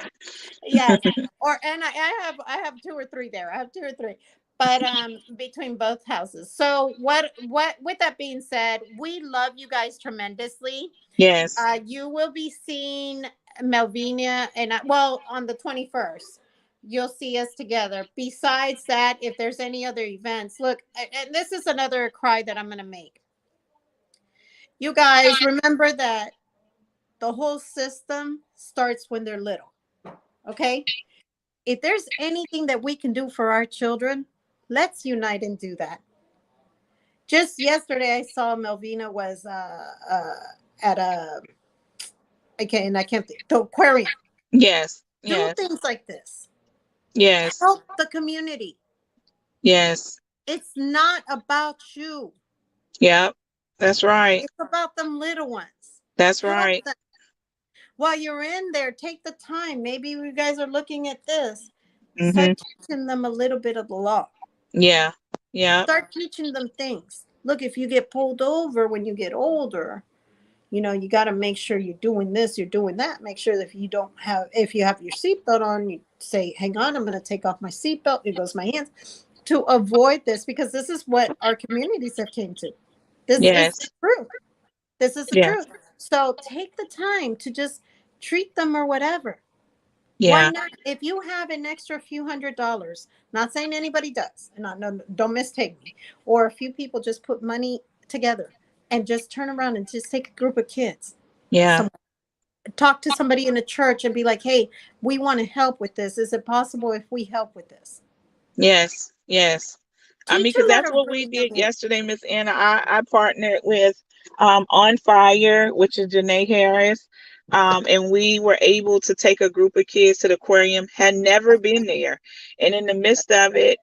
Yes. I have two or three there. I have two or three. But between both houses. So what with that being said, we love you guys tremendously. Yes. You will be seeing Melvina and well on the 21st. You'll see us together. Besides that, if there's any other events, look, and this is another cry that I'm going to make. You guys remember that the whole system starts when they're little. Okay? If there's anything that we can do for our children, let's unite and do that. Just yesterday, I saw Melvina was at I can't think, the aquarium. Yes. Do Yes. things like this. Yes. Help the community. Yes. It's not about you. Yep. That's right. It's about them little ones. That's Help right. them. While you're in there, take the time. Maybe you guys are looking at this. Mm-hmm. Start teaching them a little bit of the law. Yeah. Yeah. Start teaching them things. Look, if you get pulled over when you get older, you got to make sure you're doing this, you're doing that. Make sure that if you have your seatbelt on, you say, hang on, I'm going to take off my seatbelt. It goes my hands to avoid this because this is what our communities have came to. This is the Yes. truth. This is the Yeah. truth. So take the time to just treat them or whatever. Why Yeah. not? If you have an extra few $100s, not saying anybody does, and no, don't mistake me, or a few people just put money together and just turn around and just take a group of kids, Yeah. some, talk to somebody in a church and be like, hey, we want to help with this. Is it possible if we help with this? Yes. Yes. I mean, Teach because them at that's a what we really young did age. yesterday, Miss Anna. I partnered with On Fire, which is Janae Harris. And we were able to take a group of kids to the aquarium, had never been there. And in the midst of it,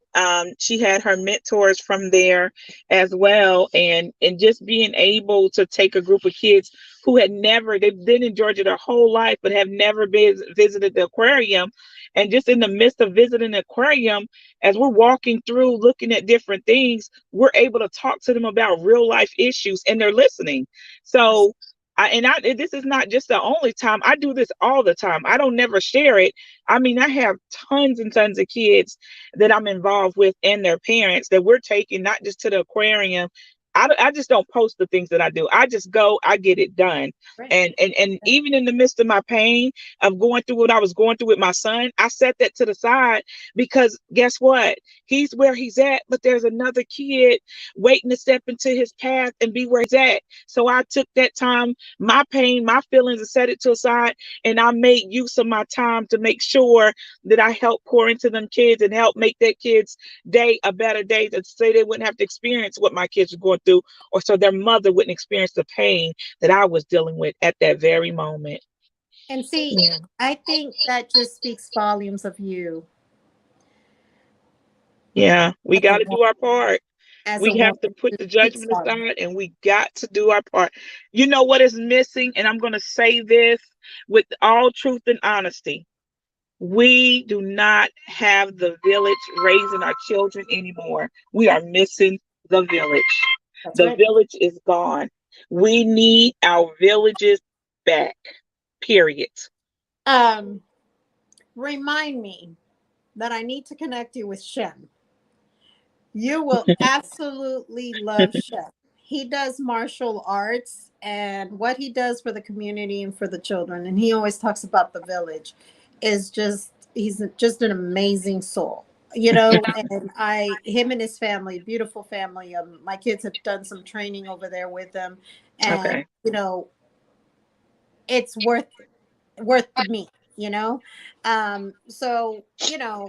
she had her mentors from there as well. And just being able to take a group of kids who they've been in Georgia their whole life, but have never been visited the aquarium. And just in the midst of visiting the aquarium, as we're walking through looking at different things, we're able to talk to them about real life issues and they're listening. So this is not just the only time. I do this all the time. I don't never share it. I mean, I have tons and tons of kids that I'm involved with and their parents that we're taking not just to the aquarium. I just don't post the things that I do. I just go, I get it done. Right. And even in the midst of my pain of going through what I was going through with my son, I set that to the side because guess what? He's where he's at, but there's another kid waiting to step into his path and be where he's at. So I took that time, my pain, my feelings, and set it to a side. And I made use of my time to make sure that I help pour into them kids and help make that kid's day a better day, to say they wouldn't have to experience what my kids were going through, or so their mother wouldn't experience the pain that I was dealing with at that very moment. And see, Yeah. I think that just speaks volumes of you Yeah. We as a got to woman. do our part. As a We have woman, to put it the speaks judgment volumes. aside and we got to do our part. You know what is missing? And I'm going to say this with all truth and honesty. We do not have the village raising our children anymore. We are missing the village. That's The right. village is gone. We need our villages back. Period. Um, Remind me that I need to connect you with Shem. You will absolutely love Chef. He does martial arts and what he does for the community and for the children. And he always talks about the village is just, he's just an amazing soul, you know. And him and his family, beautiful family. My kids have done some training over there with them. And, Okay. you know, it's worth the meat, you know. So you know,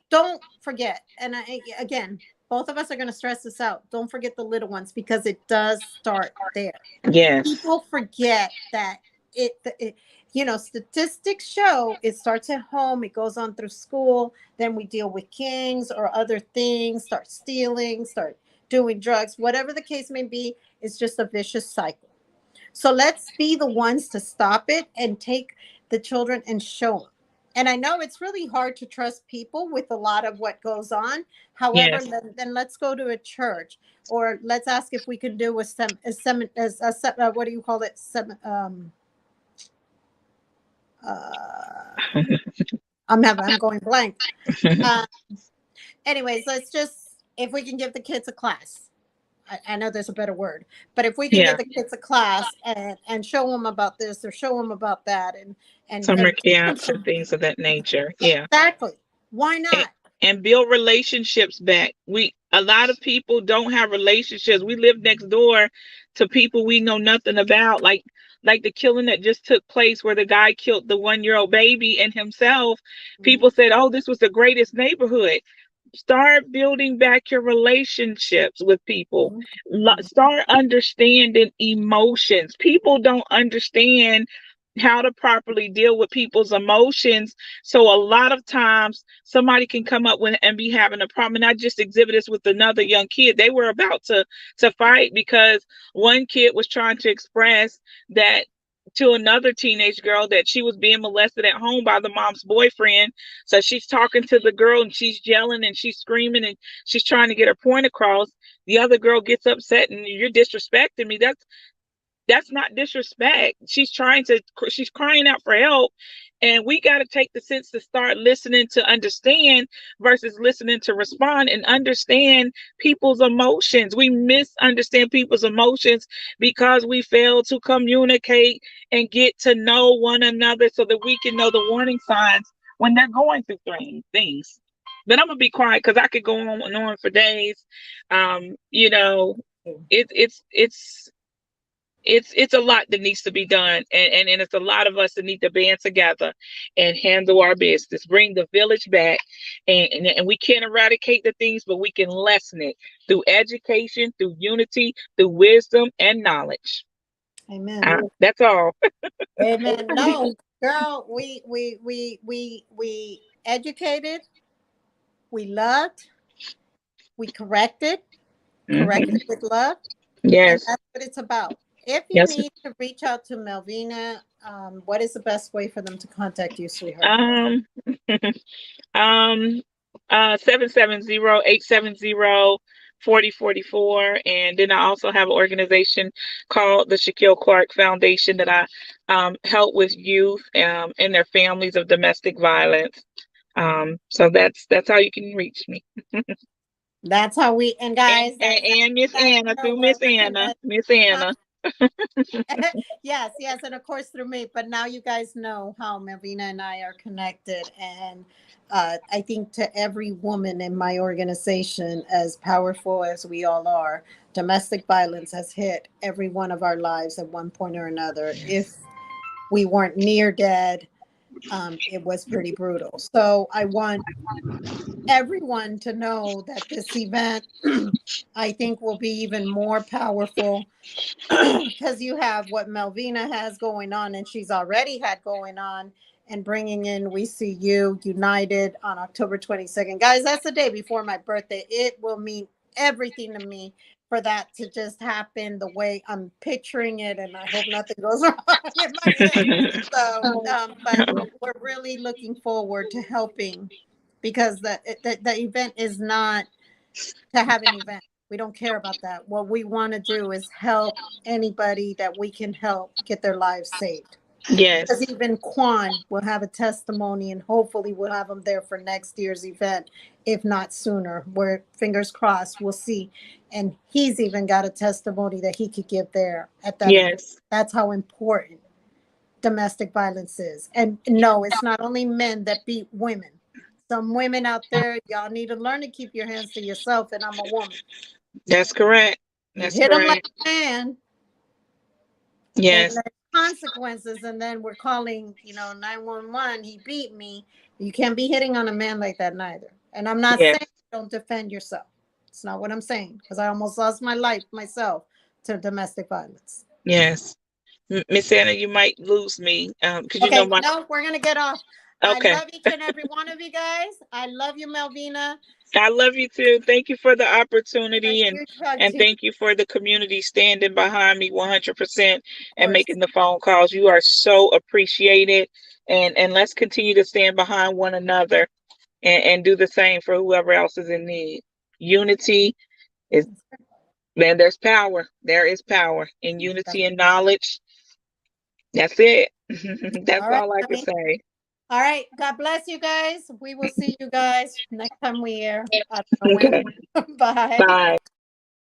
don't forget. And again, both of us are going to stress this out. Don't forget the little ones because it does start there. Yes. People forget that it you know, statistics show it starts at home, it goes on through school, then we deal with gangs or other things, start stealing, start doing drugs, whatever the case may be. It's just a vicious cycle. So let's be the ones to stop it and take the children and show them. And I know it's really hard to trust people with a lot of what goes on. However, Yes. then let's go to a church, or let's ask if we can do what do you call it? Uh, I'm going blank. Uh, Anyways, let's just, if we can give the kids a class. I know there's a better word, but if we can Yeah. give the kids a class and show them about this or show them about that Summer and teach them camps and some, things of that nature. Yeah. exactly, why and, not? and build relationships back. We a lot of people don't have relationships. We live next door to people we know nothing about, like the killing that just took place where the guy killed the 1 year old baby and himself. Mhm, People said, "Oh, this was the greatest neighborhood." Start building back your relationships with people. mhm, mhm. Start understanding emotions. People don't understand how to properly deal with people's emotions. So a lot of times somebody can come up with and be having a problem. And I just exhibited this with another young kid. They were about to fight because one kid was trying to express that to another teenage girl that she was being molested at home by the mom's boyfriend. So she's talking to the girl and she's yelling and she's screaming and she's trying to get her point across. The other girl gets upset and, "You're disrespecting me." That's not disrespect. She's crying out for help. And we got to take the sense to start listening to understand versus listening to respond and understand people's emotions. We misunderstand people's emotions because we fail to communicate and get to know one another so that we can know the warning signs when they're going through things. But I'm gonna be quiet because I could go on and on for days. You know, it's it's a lot that needs to be done, and it's a lot of us that need to band together and handle our business, bring the village back, and we can't eradicate the things, but we can lessen it through education, through unity, through wisdom and knowledge. Amen. That's all. Amen. No, girl, we educated, we loved, we corrected Hmm. with love, and Yes. that's what it's about. If you Yes. need to reach out to Melvina, what is the best way for them to contact you, sweetheart? um um 770-870-4044. And then I also have an organization called the Shaquille Clark Foundation that I help with youth and their families of domestic violence. So that's how you can reach me. That's how we, and and guys, and, that and Miss you guys Anna, know through where Miss we're Anna, connected. Miss Anna. Yes, yes, and of course through me. But now you guys know how Melvina and I are connected, and I think to every woman in my organization, as powerful as we all are, domestic violence has hit every one of our lives at one point or another. If we weren't near dead, it was pretty brutal. So I want everyone to know that this event, I think, will be even more powerful because you have what Melvina has going on, and she's already had going on, and bringing in We See You United on October 22nd. Guys, that's the day before my birthday. It will mean everything to me for that to just happen the way I'm picturing it, and I hope nothing goes wrong in my event. So, but we're really looking forward to helping, because the event is not to have an event. We don't care about that. What we want to do is help anybody that we can help get their lives saved. Because Yes. even Qwan will have a testimony, and hopefully we'll have him there for next year's event, if not sooner. Where fingers crossed, we'll see. And he's even got a testimony that he could give there at that event. Yes. That's how important domestic violence is. And no, it's not only men that beat women. Some women out there, y'all need to learn to keep your hands to yourself. And I'm a woman. That's correct. You That's hit them like correct. a man, and Yes. there's consequences, and then we're calling 911. He beat me. You can't be hitting on a man like that neither. And I'm not Yes. saying don't defend yourself. It's not what I'm saying, because I almost lost my life myself to domestic violence. Yes. Miss Anna, you might lose me. Because you know Okay, my. no, we're gonna get off. I Okay. love each and every one of you guys. I love you, Melvina. I love you too. Thank you for the A opportunity, and huge hug and to you, thank you for the community standing behind me 100% of and course. making the phone calls. You are so appreciated, and let's continue to stand behind one another and do the same for whoever else is in need. Unity is then there's power. There is power in unity and knowledge. That's it. That's All right, all I can honey. say. All right. God bless you guys. We will see you guys next time we air. I don't know Okay. when. Bye. Bye.